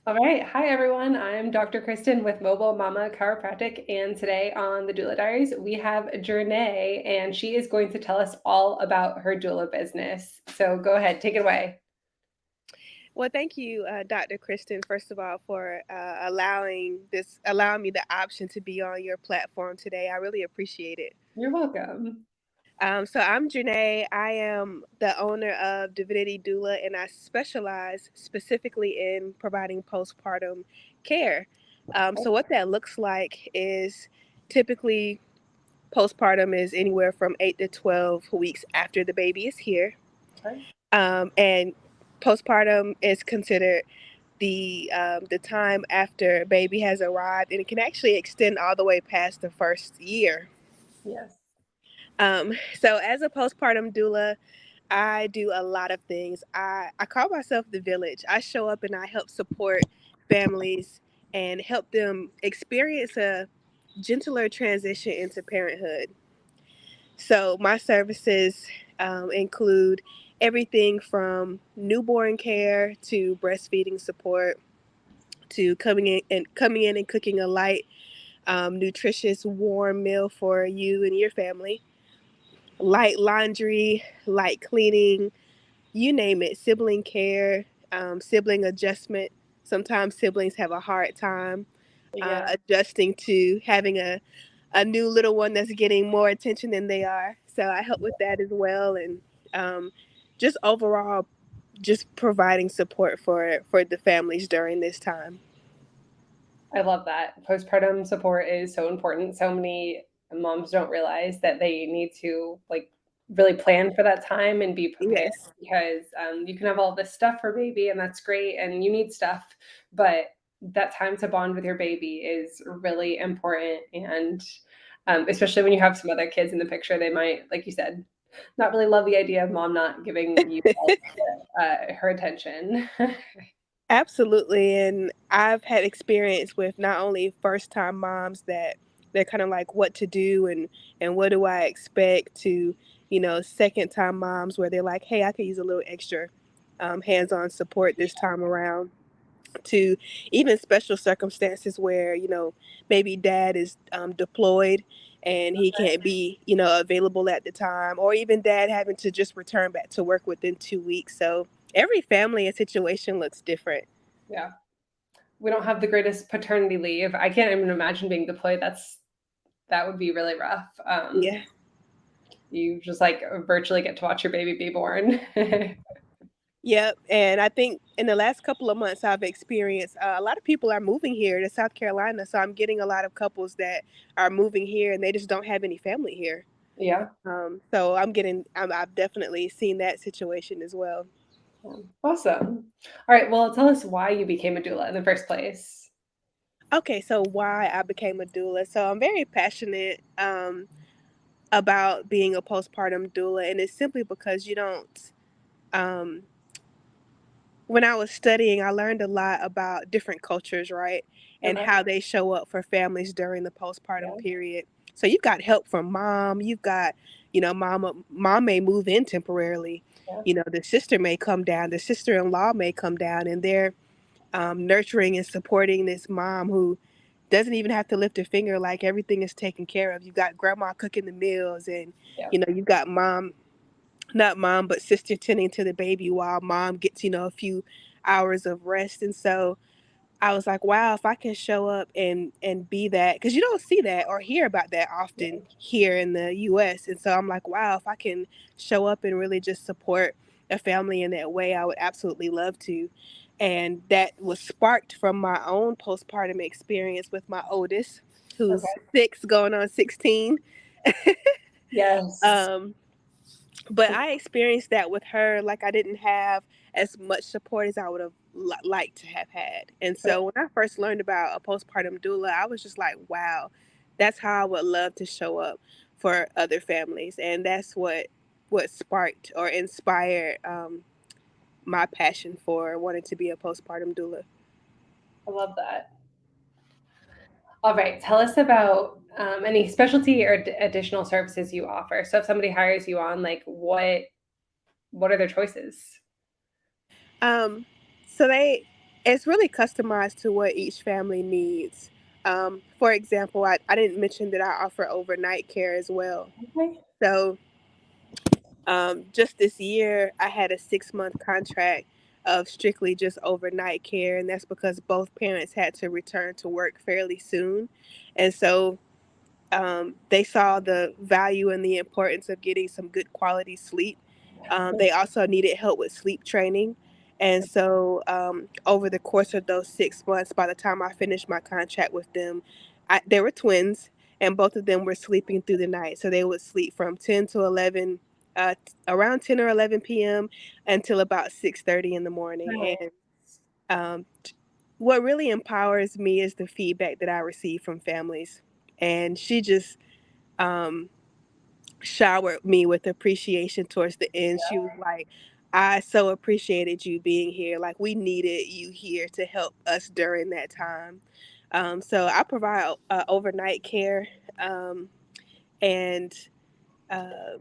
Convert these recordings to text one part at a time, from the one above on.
All right. Hi, everyone. I'm Dr. Kristin with Mobile Mama Chiropractic. And today on the Doula Diaries, we have Jernae, and she is going to tell us all about her doula business. So go ahead, take it away. Well, thank you, Dr. Kristen, first of all, for allowing me the option to be on your platform today. I really appreciate it. You're welcome. So I'm Jernae. I am the owner of Divinity Doula, and I specialize specifically in providing postpartum care. So what that looks like is typically postpartum is anywhere from 8 to 12 weeks after the baby is here. Okay. And postpartum is considered the time after baby has arrived, and it can actually extend all the way past the first year. Yes. So as a postpartum doula, I do a lot of things. I call myself the village. I show up and I help support families and help them experience a gentler transition into parenthood. So my services include everything from newborn care to breastfeeding support to coming in and cooking a light, nutritious, warm meal for you and your family, light laundry, light cleaning, you name it, sibling care, sibling adjustment. Sometimes siblings have a hard time Yeah, adjusting to having a new little one that's getting more attention than they are. So I help with that as well, and um, just overall, just providing support for the families during this time. I love that. Postpartum support is so important. So many moms don't realize that they need to really plan for that time and be prepared Yes. because you can have all this stuff for baby and that's great and you need stuff, but that time to bond with your baby is really important. And especially when you have some other kids in the picture, they might, like you said, not really love the idea of mom not giving you all her attention. Absolutely. And I've had experience with not only first time moms that they're kind of like what to do and what do I expect to, second time moms where they're like, hey, I could use a little extra hands on support this time around, to even special circumstances where, maybe dad is deployed and he can't be, available at the time, or even dad having to just return back to work within 2 weeks. So every family and situation looks different. Yeah. We don't have the greatest paternity leave. I can't even imagine being deployed. That would be really rough. Yeah. You just like virtually get to watch your baby be born. Yep. And I think in the last couple of months, I've experienced a lot of people are moving here to South Carolina. So I'm getting a lot of couples that are moving here and they just don't have any family here. Yeah. So I've definitely seen that situation as well. Awesome. All right. Well, tell us why you became a doula in the first place. Okay. So why I became a doula. So I'm very passionate about being a postpartum doula. And it's simply because you don't, um, when I was studying, I learned a lot about different cultures, right? And Okay. how they show up for families during the postpartum Yeah. period. So you've got help from mom, you've got, mom may move in temporarily. Yeah. The sister may come down, the sister-in-law may come down, and they're nurturing and supporting this mom who doesn't even have to lift a finger, like everything is taken care of. You've got grandma cooking the meals, and Yeah. you've got mom, not mom, but sister tending to the baby while mom gets, a few hours of rest. And so I was like, wow, if I can show up and be that, because you don't see that or hear about that often here in the US. And so I'm like, wow, if I can show up and really just support a family in that way, I would absolutely love to. And that was sparked from my own postpartum experience with my oldest, who's Okay. 6 going on 16. Yes. um, but I experienced that with her. Like, I didn't have as much support as I would have liked to have had. And Okay. so when I first learned about a postpartum doula, I was just like, wow, that's how I would love to show up for other families. And that's what sparked or inspired my passion for wanting to be a postpartum doula. I love that. All right. Tell us about any specialty or additional services you offer. So if somebody hires you on, like what are their choices? Um, so It's really customized to what each family needs. For example, I didn't mention that I offer overnight care as well. Okay. So just this year, I had a 6-month contract of strictly just overnight care, and that's because both parents had to return to work fairly soon. And so they saw the value and the importance of getting some good quality sleep. They also needed help with sleep training. And so, over the course of those 6 months, by the time I finished my contract with them, they were twins, and both of them were sleeping through the night. So they would sleep from 10 to 11, around 10 or 11 p.m. until about 6:30 in the morning. And Nice. um, what really empowers me is the feedback that I receive from families. And she just um, showered me with appreciation towards the end. She was like, I so appreciated you being here. Like, we needed you here to help us during that time. So I provide overnight care. And uh,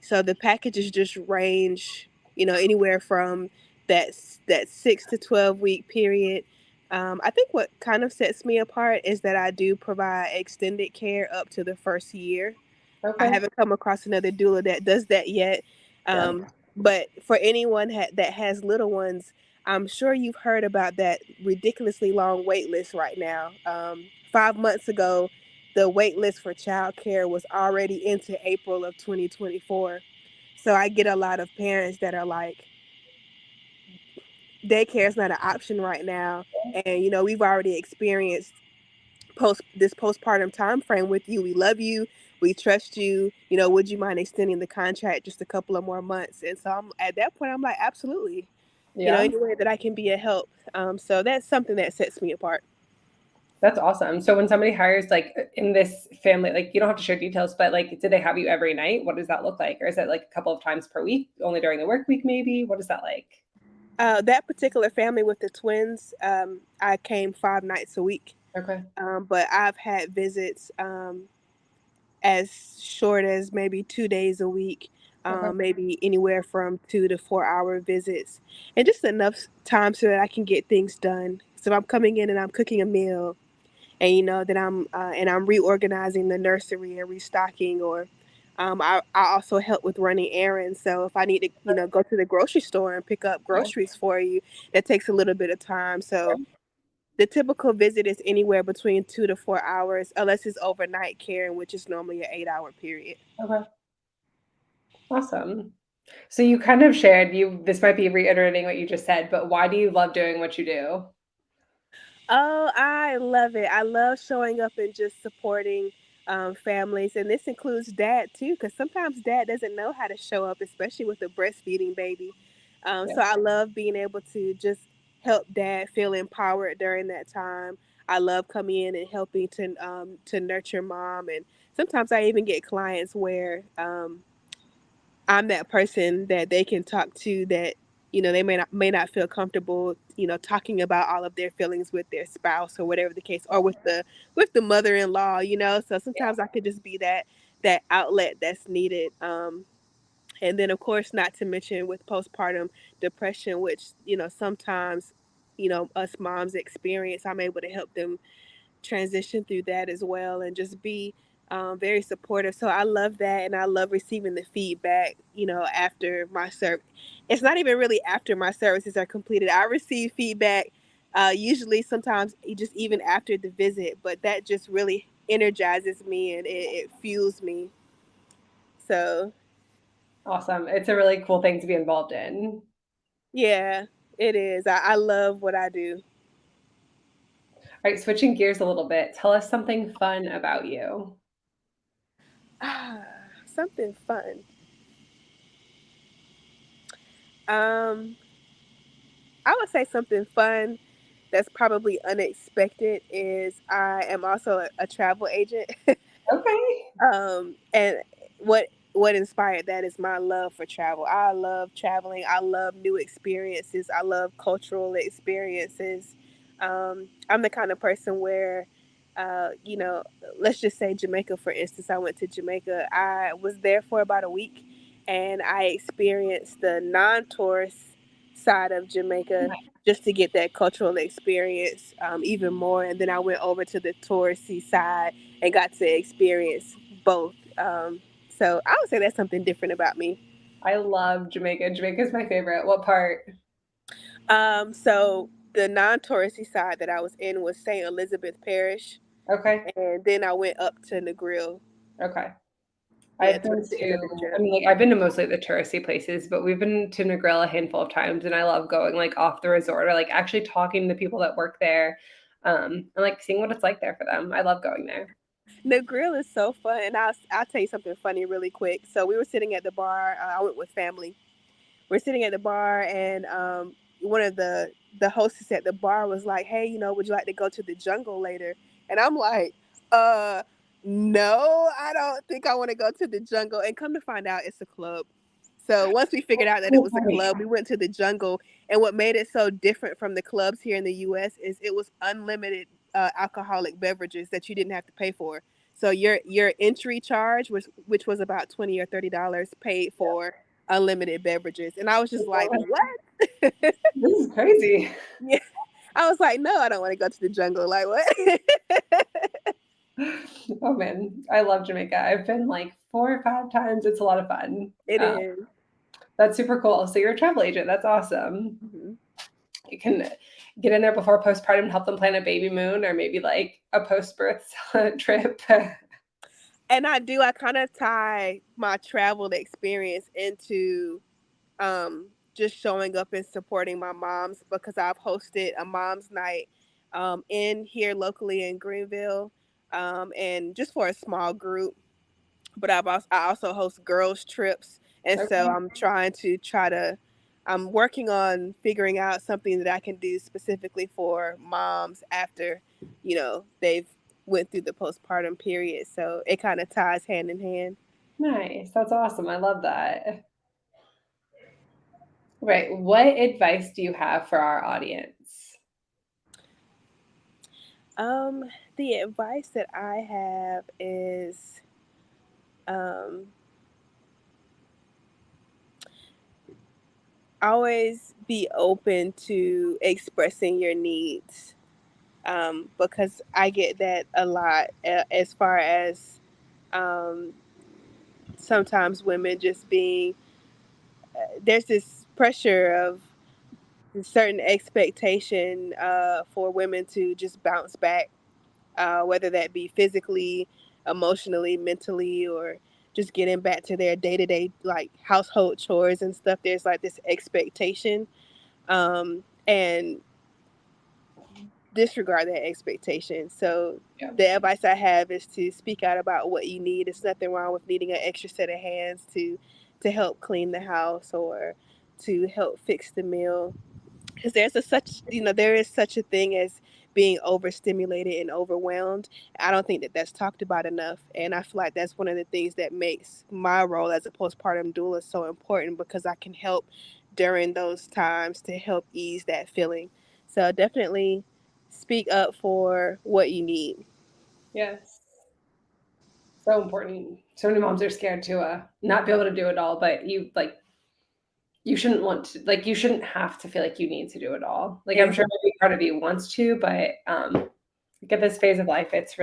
so the packages just range, anywhere from that 6 to 12 week period. I think what kind of sets me apart is that I do provide extended care up to the first year. I Okay. haven't come across another doula that does that yet. Yeah. But for anyone that has little ones, I'm sure you've heard about that ridiculously long wait list right now. 5 months ago, the wait list for childcare was already into April of 2024. So I get a lot of parents that are like, daycare is not an option right now. And, we've already experienced this postpartum time frame with you. We love you. We trust you. Would you mind extending the contract just a couple of more months? And so at that point, I'm like, absolutely. Yeah. Any way that I can be a help. So that's something that sets me apart. That's awesome. So when somebody hires like in this family, like you don't have to share details, but like, do they have you every night? What does that look like? Or is it like a couple of times per week, only during the work week, maybe? What is that like? That particular family with the twins, I came 5 nights a week. Okay. But I've had visits as short as maybe 2 days a week, Okay. maybe anywhere from 2 to 4 hour visits, and just enough time so that I can get things done. So if I'm coming in and I'm cooking a meal, and that I'm reorganizing the nursery and restocking, or I also help with running errands. So if I need to, go to the grocery store and pick up Okay. groceries for you, that takes a little bit of time. So Okay. the typical visit is anywhere between 2 to 4 hours, unless it's overnight care, which is normally an 8 hour period. Okay. Awesome. So you kind of shared this might be reiterating what you just said, but why do you love doing what you do? Oh, I love it. I love showing up and just supporting families. And this includes dad too, because sometimes dad doesn't know how to show up, especially with a breastfeeding baby. Yeah. So I love being able to just help dad feel empowered during that time. I love coming in and helping to nurture mom. And sometimes I even get clients where I'm that person that they can talk to, that they may not feel comfortable talking about all of their feelings with their spouse or whatever the case, or with the mother-in-law. So sometimes I could just be that outlet that's needed. And then of course, not to mention with postpartum depression, which sometimes us moms experience, I'm able to help them transition through that as well, and just be very supportive. So I love that, and I love receiving the feedback. After my service, it's not even really after my services are completed. I receive feedback, usually sometimes just even after the visit, but that just really energizes me, and it fuels me. So Awesome. It's a really cool thing to be involved in. yeah, it is. I love what I do. All right, switching gears a little bit. Tell us something fun about you. Something fun. Um, I would say something fun that's probably unexpected is I am also a travel agent. Okay. And what inspired that is my love for travel. I love traveling. I love new experiences. I love cultural experiences. I'm the kind of person where, you know, let's just say Jamaica, for instance. I went to Jamaica. I was there for about a week, and I experienced the non-tourist side of Jamaica just to get that cultural experience even more. And then I went over to the touristy side and got to experience both. So I would say that's something different about me. I love Jamaica. Jamaica's my favorite. What part? So the non-touristy side that I was in was St. Elizabeth Parish, Okay. and then I went up to Negril. Okay. Yeah, I've towards been the end of the to, I trip. mean, like, I've been to mostly the touristy places, but we've been to Negril a handful of times, and I love going like off the resort or like actually talking to the people that work there, and like seeing what it's like there for them. I love going there. Negril is so fun, and I'll tell you something funny really quick. So we were sitting at the bar. I went with family. We're sitting at the bar, and one of the hostess at the bar was like, "Hey, would you like to go to the jungle later?" And I'm like, "Uh, no, I don't think I want to go to the jungle." And come to find out, it's a club. So once we figured out that it was a club, we went to the jungle. And what made it so different from the clubs here in the U.S. is it was unlimited alcoholic beverages that you didn't have to pay for. So your entry charge was, which was about $20 or $30, paid for unlimited beverages. And I was just like, what? This is crazy. Yeah. I was like, no, I don't want to go to the jungle. Like, what? Oh man, I love Jamaica. I've been like 4 or 5 times. It's a lot of fun. It is. That's super cool. So you're a travel agent. That's awesome. Mhm. You can get in there before postpartum and help them plan a baby moon or maybe like a post-birth trip. And I kind of tie my travel experience into just showing up and supporting my moms, because I've hosted a mom's night in here locally in Greenville, and just for a small group. But I also host girls trips, and so Okay. I'm working on figuring out something that I can do specifically for moms after they've went through the postpartum period. So it kind of ties hand in hand. Nice. That's awesome. I love that. Right. What advice do you have for our audience? Um, the advice that I have is um, always be open to expressing your needs, because I get that a lot, as far as um, sometimes women just being, there's this pressure of a certain expectation for women to just bounce back, whether that be physically, emotionally, mentally, or just getting back to their day to day like household chores and stuff. There's like this expectation, and disregard that expectation. So Yeah. the advice I have is to speak out about what you need. There's nothing wrong with needing an extra set of hands to help clean the house or to help fix the meal, because there is such a thing as being overstimulated and overwhelmed. I don't think that that's talked about enough, and I feel like that's one of the things that makes my role as a postpartum doula so important, because I can help during those times to help ease that feeling. So definitely speak up for what you need. Yes. So important. So many moms are scared to not be able to do it all, but you shouldn't want to, like, you shouldn't have to feel like you need to do it all. Like, I'm sure Exactly. maybe part of you wants to, but like at this phase of life, it's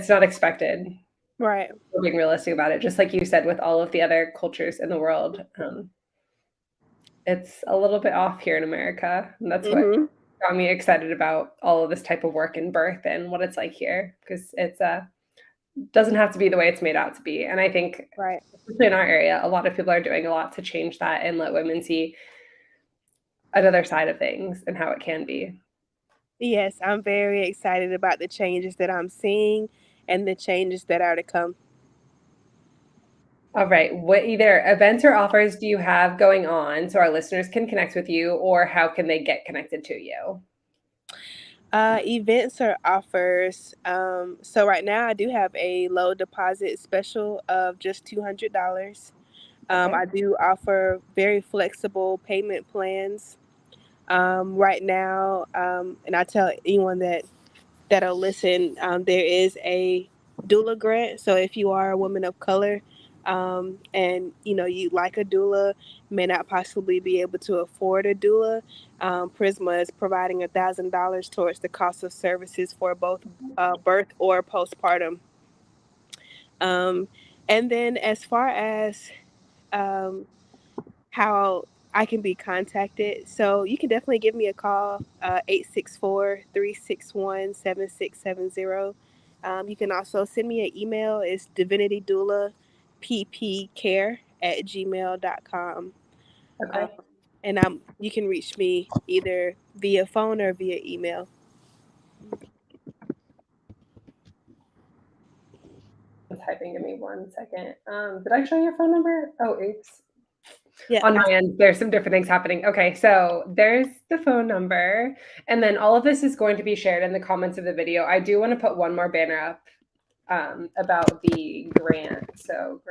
not expected. Right. We're being realistic about it. Just like you said, with all of the other cultures in the world, it's a little bit off here in America. And that's what Hmm. got me excited about all of this type of work and birth and what it's like here, because it's doesn't have to be the way it's made out to be. And I think, Right. especially in our area, a lot of people are doing a lot to change that and let women see another side of things and how it can be. Yes, I'm very excited about the changes that I'm seeing and the changes that are to come. All right. What either events or offers do you have going on so our listeners can connect with you, or how can they get connected to you? Events or offers. So right now I do have a low deposit special of just $200. Okay. I do offer very flexible payment plans right now, and I tell anyone that'll listen, there is a doula grant. So if you are a woman of color, and you like a doula, may not possibly be able to afford a doula, Prisma is providing $1,000 towards the cost of services for both birth or postpartum. Um, and then as far as um, how I can be contacted, so you can definitely give me a call, 864-361-7670. You can also send me an email. It's divinitydoulappcare@gmail.com. Okay. And you can reach me either via phone or via email. I'm typing. Give me 1 second. Did I show your phone number? Oh, oops. Yeah, On my end, there's some different things happening. Okay, so there's the phone number, and then all of this is going to be shared in the comments of the video. I do want to put one more banner up about the grant. So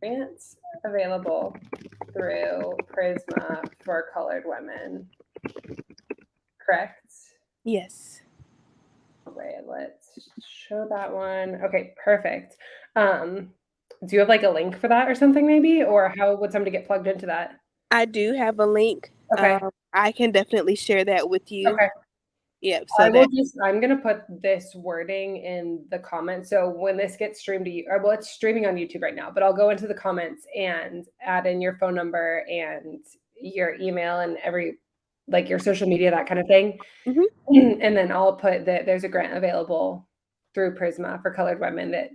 grants available through Prisma for colored women. Correct? yes. Wait, let's show that one. Okay, perfect. Do you have like a link for that or something maybe? Or how would somebody get plugged into that? I do have a link. Okay. I can definitely share that with you. Okay. Yep. So I'm gonna put this wording in the comments. So when this gets streamed to you, or well, it's streaming on YouTube right now, but I'll go into the comments and add in your phone number and your email and like your social media, that kind of thing. Mhm. And then I'll put that there's a grant available through Prisma for colored women that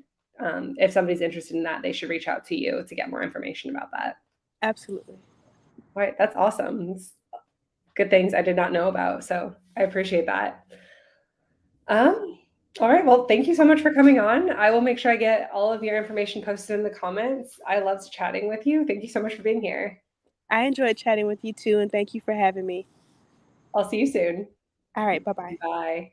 if somebody's interested in that, they should reach out to you to get more information about that. Absolutely. All right, that's awesome. It's good things I did not know about. So I appreciate that. All right. Well, thank you so much for coming on. I will make sure I get all of your information posted in the comments. I loved chatting with you. Thank you so much for being here. I enjoyed chatting with you too, and thank you for having me. I'll see you soon. All right. Bye bye. Bye.